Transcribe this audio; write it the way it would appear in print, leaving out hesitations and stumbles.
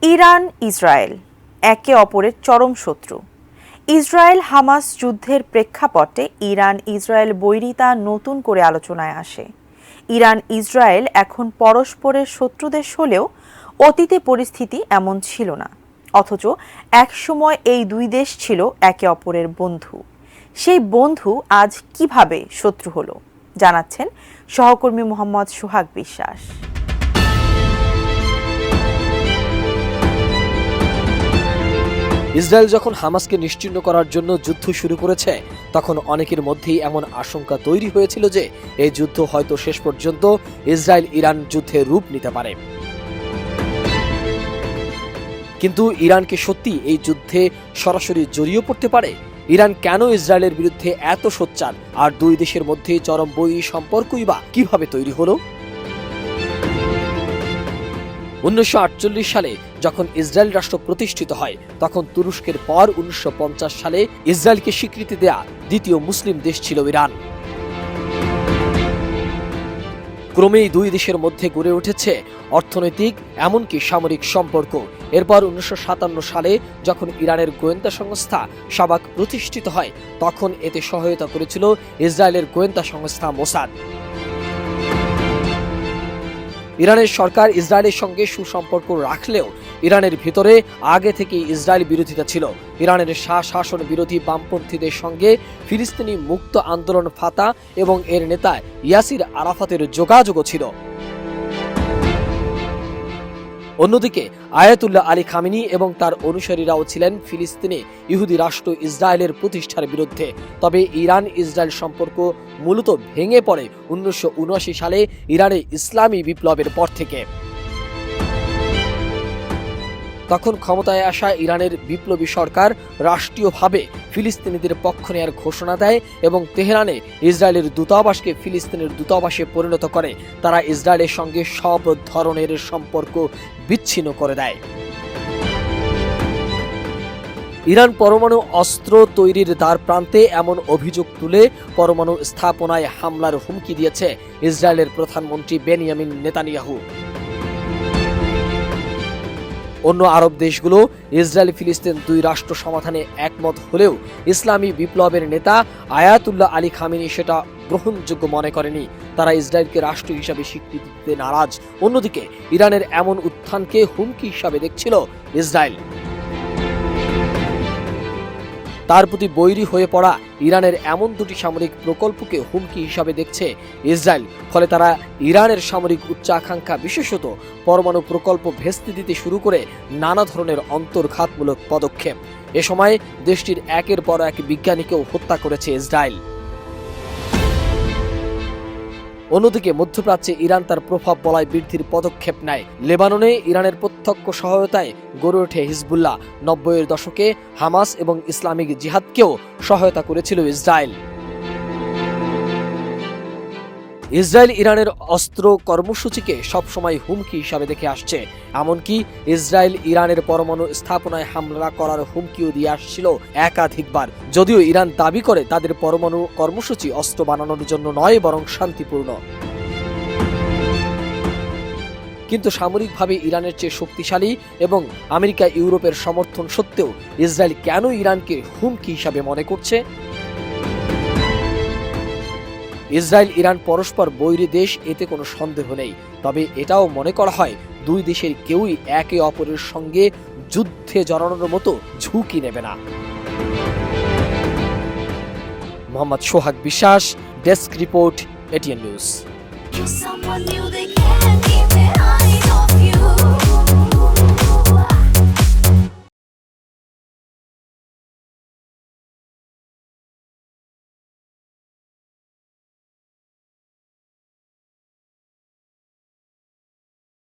Iran Israel একে অপরের চরম শত্রু। ইসরায়েল হামাস যুদ্ধের প্রেক্ষাপটে ইরান ইসরায়েল বৈরিতা নতুন করে আলোচনায় আসে। ইরান ইসরায়েল এখন পরস্পরের শত্রু দেশ হলেও অতীতে পরিস্থিতি এমন ছিল না, অথচ একসময় এই দুই দেশ ছিল একে অপরের বন্ধু। সেই বন্ধু আজ কিভাবে শত্রু হলো জানাচ্ছেন সহকর্মী মোহাম্মদ সোহাগ বিশ্বাস। ইসরায়েল যখন হামাসকে নিশ্চিহ্ন করার জন্য যুদ্ধ শুরু করেছে, তখন অনেকের মধ্যেই এমন আশঙ্কা তৈরি হয়েছিল যে এই যুদ্ধ হয়তো শেষ পর্যন্ত ইসরায়েল ইরান যুদ্ধে রূপ নিতে পারে। কিন্তু ইরান কি সত্যি এই যুদ্ধে সরাসরি জড়িয়ে পড়তে পারে? ইরান কেন ইসরায়েলের বিরুদ্ধে এত সোচ্চার? আর দুই দেশের মধ্যে চরম বৈরী সম্পর্কই বা কিভাবে তৈরি হলো? 1948 সালে যখন ইসরায়েল রাষ্ট্র প্রতিষ্ঠিত হয়, তখন তুরস্কের পর 1950 সালে ইসরায়েলকে স্বীকৃতি দেয়া দ্বিতীয় মুসলিম দেশ ছিল ইরান। ক্রমেই দুই দেশের মধ্যে গড়ে উঠেছে অর্থনৈতিক এমনকি সামরিক সম্পর্ক। এরপর 1957 সালে যখন ইরানের গোয়েন্দা সংস্থা শাবাক প্রতিষ্ঠিত হয়, তখন এতে সহায়তা করেছিল ইসরায়েলের গোয়েন্দা সংস্থা মোসাদ। ইরানের সরকার ইসরায়েলের সঙ্গে সুসম্পর্ক রাখলেও ইরানের ভিতরে আগে থেকে ইসরায়েল বিরোধিতা ছিল। ইরানের শাসন বিরোধী বামপন্থীদের সঙ্গে ফিলিস্তিনি মুক্ত আন্দোলন ফাতা এবং এর নেতা ইয়াসির আরাফাতের যোগাযোগও ছিল। অন্যদিকে আয়াতুল্লাহ আলী খামেনি এবং তার অনুসারীরাও ছিলেন ফিলিস্তিনে ইহুদি রাষ্ট্র ইসরায়েলের প্রতিষ্ঠার বিরুদ্ধে। তবে ইরান ইসরায়েল সম্পর্ক মূলত ভেঙে পড়ে 1979 সালে ইরানে ইসলামী বিপ্লবের পর থেকে। তখন ক্ষমতায় আসা ইরানের বিপ্লবী সরকার রাষ্ট্রীয়ভাবে ফিলিস্তিনিদের পক্ষ নেয়ার ঘোষণা দেয় এবং তেহরানে ইসরায়েলের দূতাবাসকে ফিলিস্তিনের দূতাবাসে পরিণত করে। তারা ইসরায়েলের সঙ্গে সব ধরনের সম্পর্ক বিচ্ছিন্ন করে দেয়। ইরান পরমাণু অস্ত্র তৈরির দ্বার প্রান্তে এমন অভিযোগ তুলে পরমাণু স্থাপনায় হামলার হুমকি দিয়েছে ইসরায়েলের প্রধানমন্ত্রী বেনিয়ামিন নেতানিয়াহু। অন্য আরব দেশগুলো ইসরায়েল ফিলিস্তিন দুই রাষ্ট্র সমাধানে একমত হলেও ইসলামী বিপ্লবের নেতা আয়াতুল্লাহ আলী খামেনি সেটা গ্রহণযোগ্য মনে করেনি। তারা ইসরায়েলকে রাষ্ট্র হিসাবে স্বীকৃতি দিতে নারাজ। অন্যদিকে ইরানের এমন উত্থানকে হুমকি হিসাবে দেখছিল ইসরায়েল। তার প্রতি বৈরী হয়ে পড়া ইরানের এমন দুটি সামরিক প্রকল্পকে হুমকি হিসাবে দেখছে ইসরায়েল। ফলে তারা ইরানের সামরিক উচ্চাকাঙ্ক্ষা, বিশেষত পরমাণু প্রকল্প ভেস্তে দিতে শুরু করে নানা ধরনের অন্তর্ঘাতমূলক পদক্ষেপ। এ সময় দেশটির একের পর এক বিজ্ঞানীকেও হত্যা করেছে ইসরায়েল। অন্যদিকে মধ্যপ্রাচ্যে ইরান তার প্রভাব বলয় বৃদ্ধির পদক্ষেপ নেয়। লেবাননে ইরানের প্রত্যক্ষ সহায়তায় গড়ে ওঠে হিজবুল্লাহ। 90-এর দশকে হামাস এবং ইসলামিক জিহাদকেও সহায়তা করেছিল ইসরায়েল। ইসরায়েল ইরানের অস্ত্র কর্মসূচিকে সবসময় হুমকি হিসাবে দেখে আসছে। এমনকি ইসরায়েল ইরানের পরমাণু স্থাপনায় হামলা করার হুমকিও দিয়ে আসছিল একাধিকবার। যদিও ইরান দাবি করে তাদের পরমাণু কর্মসূচি অস্ত্র বানানোর জন্য নয়, বরং শান্তিপূর্ণ। কিন্তু সামরিকভাবে ইরানের চেয়ে শক্তিশালী এবং আমেরিকা ইউরোপের সমর্থন সত্ত্বেও ইসরায়েল কেন ইরানকে হুমকি হিসাবে মনে করছে? ইসরায়েল ইরান পরস্পর বৈরী দেশ, এতে কোনো সন্দেহ নেই। তবে এটাও মনে করা হয় দুই দেশের কেউই একে অপরের সঙ্গে যুদ্ধে জড়ানোর মতো ঝুঁকি নেবে না। মোহাম্মদ সোহাগ বিশ্বাস, ডেস্ক রিপোর্ট, এটিএন নিউজ।